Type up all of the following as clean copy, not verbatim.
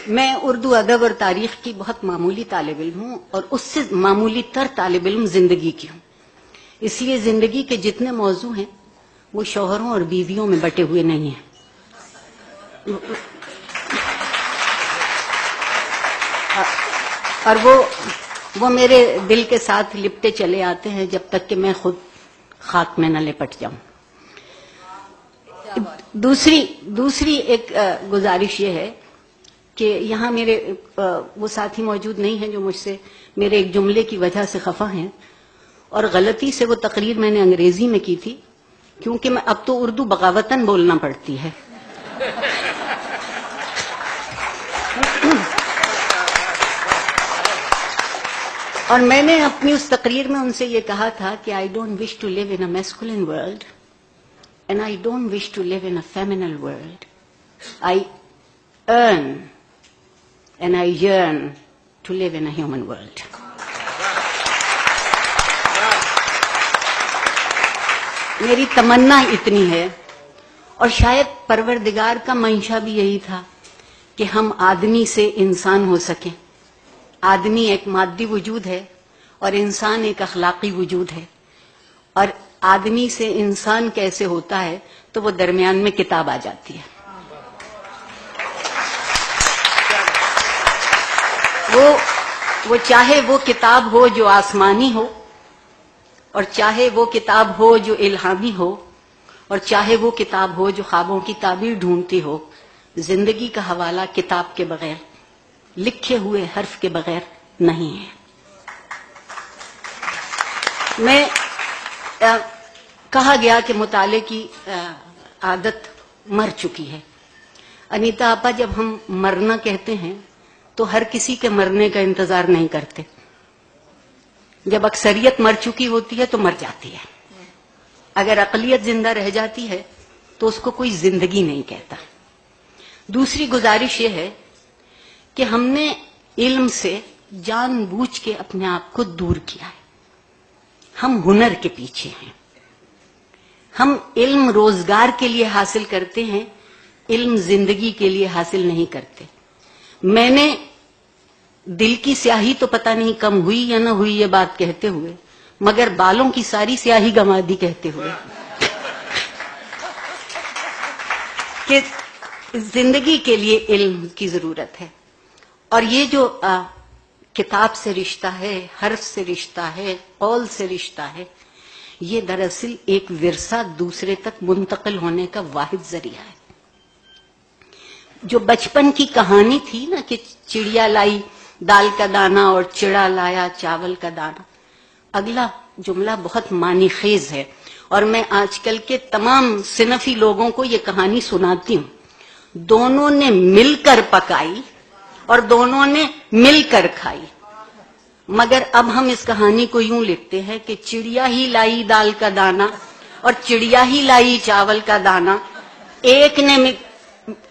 میں اردو ادب اور تاریخ کی بہت معمولی طالب علم ہوں، اور اس سے معمولی تر طالب علم زندگی کی ہوں. اس لیے زندگی کے جتنے موضوع ہیں وہ شوہروں اور بیویوں میں بٹے ہوئے نہیں ہیں. اور وہ میرے دل کے ساتھ لپٹے چلے آتے ہیں جب تک کہ میں خود خاک میں نہ لپٹ جاؤں. دوسری ایک گزارش یہ ہے کہ یہاں میرے وہ ساتھی موجود نہیں ہیں جو مجھ سے میرے ایک جملے کی وجہ سے خفا ہیں، اور غلطی سے وہ تقریر میں نے انگریزی میں کی تھی، کیونکہ میں اب تو اردو بغاوتاً بولنا پڑتی ہے. اور میں نے اپنی اس تقریر میں ان سے یہ کہا تھا کہ I don't wish to live in a masculine world and I don't wish to live in a feminine world. I earn and I yearn to live in a human world. میری تمنا اتنی ہے، اور شاید پروردگار کا منشا بھی یہی تھا کہ ہم آدمی سے انسان ہو سکیں. آدمی ایک مادی وجود ہے اور انسان ایک اخلاقی وجود ہے، اور آدمی سے انسان کیسے ہوتا ہے تو وہ درمیان میں کتاب آ جاتی ہے. وہ چاہے وہ کتاب ہو جو آسمانی ہو، اور چاہے وہ کتاب ہو جو الہامی ہو، اور چاہے وہ کتاب ہو جو خوابوں کی تعبیر ڈھونڈتی ہو، زندگی کا حوالہ کتاب کے بغیر، لکھے ہوئے حرف کے بغیر نہیں ہے. میں کہا گیا کہ مطالعے کی عادت مر چکی ہے. انیتا آپا، جب ہم مرنا کہتے ہیں تو ہر کسی کے مرنے کا انتظار نہیں کرتے. جب اکثریت مر چکی ہوتی ہے تو مر جاتی ہے. اگر اقلیت زندہ رہ جاتی ہے تو اس کو کوئی زندگی نہیں کہتا. دوسری گزارش یہ ہے کہ ہم نے علم سے جان بوجھ کے اپنے آپ کو دور کیا ہے. ہم ہنر کے پیچھے ہیں. ہم علم روزگار کے لیے حاصل کرتے ہیں، علم زندگی کے لیے حاصل نہیں کرتے. میں نے دل کی سیاہی تو پتہ نہیں کم ہوئی یا نہ ہوئی یہ بات کہتے ہوئے، مگر بالوں کی ساری سیاہی گنوا دی کہتے ہوئے کہ زندگی کے لیے علم کی ضرورت ہے. اور یہ جو کتاب سے رشتہ ہے، حرف سے رشتہ ہے، قول سے رشتہ ہے، یہ دراصل ایک ورثہ دوسرے تک منتقل ہونے کا واحد ذریعہ ہے. جو بچپن کی کہانی تھی نا کہ چڑیا لائی دال کا دانہ اور چڑا لایا چاول کا دانہ، اگلا جملہ بہت معنی خیز ہے، اور میں آج کل کے تمام صنفی لوگوں کو یہ کہانی سناتی ہوں. دونوں نے مل کر پکائی اور دونوں نے مل کر کھائی. مگر اب ہم اس کہانی کو یوں لکھتے ہیں کہ چڑیا ہی لائی دال کا دانہ اور چڑیا ہی لائی چاول کا دانہ،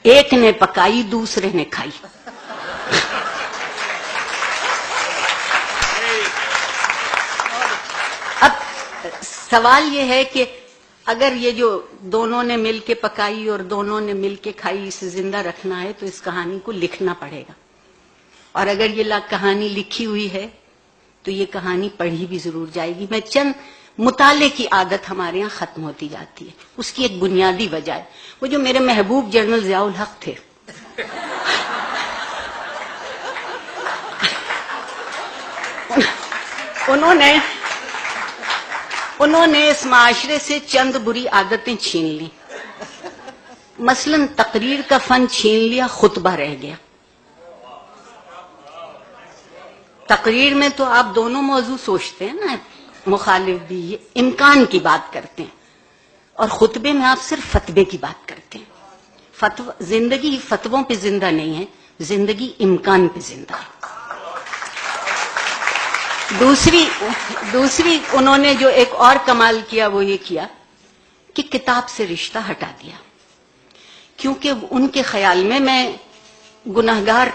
ایک نے پکائی دوسرے نے کھائی. اب سوال یہ ہے کہ اگر یہ جو دونوں نے مل کے پکائی اور دونوں نے مل کے کھائی اسے زندہ رکھنا ہے تو اس کہانی کو لکھنا پڑے گا. اور اگر یہ کہانی لکھی ہوئی ہے تو یہ کہانی پڑھی بھی ضرور جائے گی. میں چند مطالعے کی عادت ہمارے ہاں ختم ہوتی جاتی ہے. اس کی ایک بنیادی وجہ ہے وہ جو میرے محبوب جنرل ضیاء الحق تھے، انہوں نے اس معاشرے سے چند بری عادتیں چھین لی. مثلا تقریر کا فن چھین لیا، خطبہ رہ گیا. تقریر میں تو آپ دونوں موضوع سوچتے ہیں نا، مخالف بھی، یہ امکان کی بات کرتے ہیں، اور خطبے میں آپ صرف فتوے کی بات کرتے ہیں. زندگی فتووں پہ زندہ نہیں ہے، زندگی امکان پہ زندہ ہے. دوسری انہوں نے جو ایک اور کمال کیا وہ یہ کیا کہ کتاب سے رشتہ ہٹا دیا. کیونکہ ان کے خیال میں گناہگار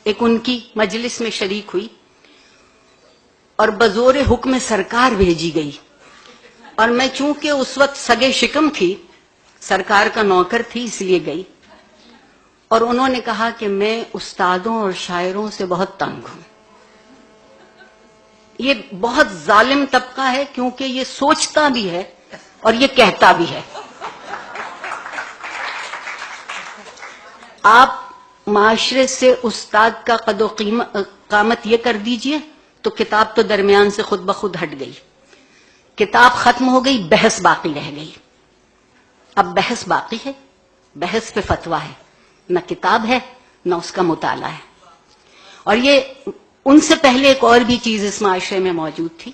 ایک ان کی مجلس میں شریک ہوئی اور بزور حکم سرکار بھیجی گئی، اور میں چونکہ اس وقت سگے شکم تھی، سرکار کا نوکر تھی، اس لیے گئی. اور انہوں نے کہا کہ میں استادوں اور شاعروں سے بہت تنگ ہوں. یہ بہت ظالم طبقہ ہے کیونکہ یہ سوچتا بھی ہے اور یہ کہتا بھی ہے. آپ معاشرے سے استاد کا قد و قامت یہ کر دیجئے تو کتاب تو درمیان سے خود بخود ہٹ گئی. کتاب ختم ہو گئی، بحث باقی رہ گئی. اب بحث باقی ہے، بحث پہ فتویٰ ہے، نہ کتاب ہے نہ اس کا مطالعہ ہے. اور یہ ان سے پہلے ایک اور بھی چیز اس معاشرے میں موجود تھی،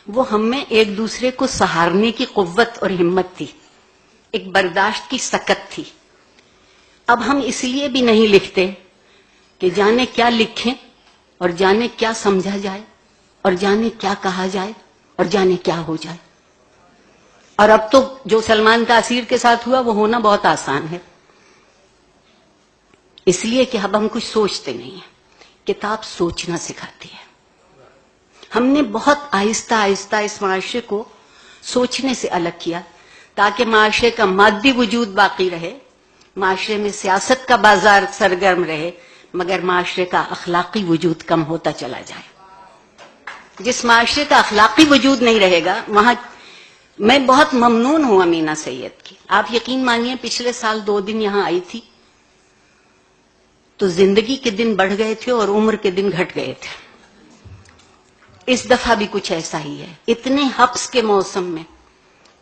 وہ ہم میں ایک دوسرے کو سہارنے کی قوت اور ہمت تھی، ایک برداشت کی سکت تھی. اب ہم اس لیے بھی نہیں لکھتے کہ جانے کیا لکھیں اور جانے کیا سمجھا جائے اور جانے کیا کہا جائے اور جانے کیا ہو جائے. اور اب تو جو سلمان تاثیر کے ساتھ ہوا وہ ہونا بہت آسان ہے، اس لیے کہ اب ہم کچھ سوچتے نہیں ہیں. کتاب سوچنا سکھاتی ہے. ہم نے بہت آہستہ آہستہ اس معاشرے کو سوچنے سے الگ کیا تاکہ معاشرے کا مادی وجود باقی رہے، معاشرے میں سیاست کا بازار سرگرم رہے، مگر معاشرے کا اخلاقی وجود کم ہوتا چلا جائے. جس معاشرے کا اخلاقی وجود نہیں رہے گا وہاں میں بہت ممنون ہوں امینہ سید کی. آپ یقین مانیے پچھلے سال 2 دن یہاں آئی تھی تو زندگی کے دن بڑھ گئے تھے اور عمر کے دن گھٹ گئے تھے. اس دفعہ بھی کچھ ایسا ہی ہے. اتنے حبس کے موسم میں،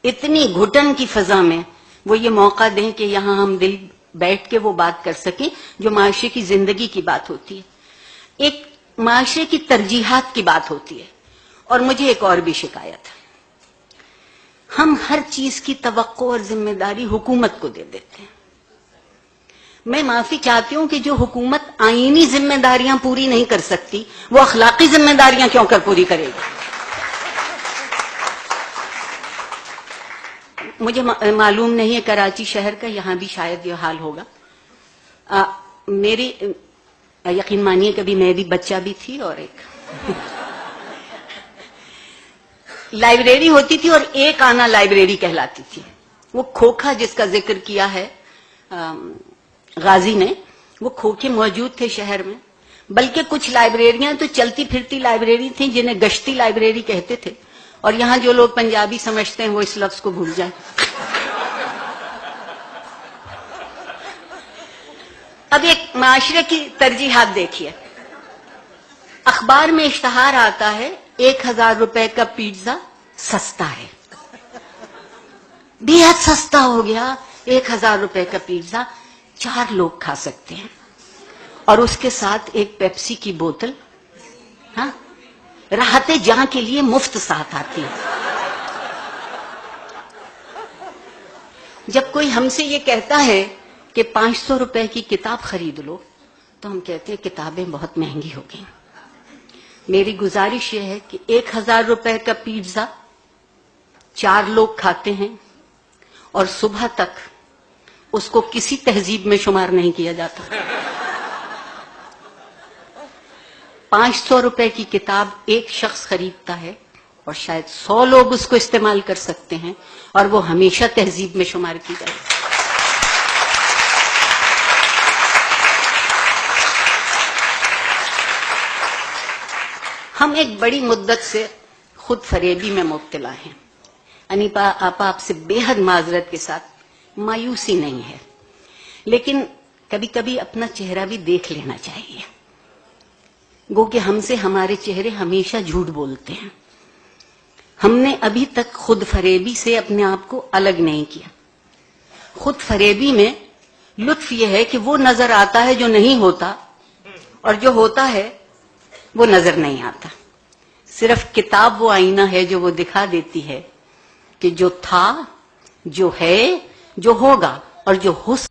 اتنی گھٹن کی فضا میں وہ یہ موقع دیں کہ یہاں ہم دل بیٹھ کے وہ بات کر سکیں جو معاشرے کی زندگی کی بات ہوتی ہے، ایک معاشرے کی ترجیحات کی بات ہوتی ہے. اور مجھے ایک اور بھی شکایت ہے، ہم ہر چیز کی توقع اور ذمہ داری حکومت کو دے دیتے ہیں. میں معافی چاہتی ہوں کہ جو حکومت آئینی ذمہ داریاں پوری نہیں کر سکتی وہ اخلاقی ذمہ داریاں کیوں کر پوری کرے گی. مجھے معلوم نہیں ہے کراچی شہر کا، یہاں بھی شاید یہ حال ہوگا. میری یقین مانیے کبھی میں بھی بچہ بھی تھی اور ایک لائبریری ہوتی تھی اور ایک آنا لائبریری کہلاتی تھی. وہ کھوکھا جس کا ذکر کیا ہے غازی نے، وہ کھوکھے موجود تھے شہر میں. بلکہ کچھ لائبریریاں تو چلتی پھرتی لائبریری تھیں جنہیں گشتی لائبریری کہتے تھے. اور یہاں جو لوگ پنجابی سمجھتے ہیں وہ اس لفظ کو بھول جائیں. اب ایک معاشرے کی ترجیحات دیکھیے. اخبار میں اشتہار آتا ہے 1000 روپے کا پیزا سستا ہے، بے حد سستا ہو گیا. 1000 روپے کا پیزا 4 لوگ کھا سکتے ہیں، اور اس کے ساتھ ایک پیپسی کی بوتل، ہاں راحت جہاں کے لیے مفت ساتھ آتی ہے. جب کوئی ہم سے یہ کہتا ہے کہ 500 روپے کی کتاب خرید لو تو ہم کہتے ہیں کتابیں بہت مہنگی ہو گئی. میری گزارش یہ ہے کہ 1000 روپے کا پیزا 4 لوگ کھاتے ہیں اور صبح تک اس کو کسی تہذیب میں شمار نہیں کیا جاتا. 500 روپے کی کتاب ایک شخص خریدتا ہے اور شاید 100 لوگ اس کو استعمال کر سکتے ہیں اور وہ ہمیشہ تہذیب میں شمار کی جائے. ہم ایک بڑی مدت سے خود فریبی میں مبتلا ہیں. انیپا آپا آپ سے بے حد معذرت کے ساتھ، مایوسی نہیں ہے، لیکن کبھی کبھی اپنا چہرہ بھی دیکھ لینا چاہیے. گو کہ ہم سے ہمارے چہرے ہمیشہ جھوٹ بولتے ہیں. ہم نے ابھی تک خود فریبی سے اپنے آپ کو الگ نہیں کیا. خود فریبی میں لطف یہ ہے کہ وہ نظر آتا ہے جو نہیں ہوتا، اور جو ہوتا ہے وہ نظر نہیں آتا. صرف کتاب وہ آئینہ ہے جو وہ دکھا دیتی ہے کہ جو تھا، جو ہے، جو ہوگا اور جو ہو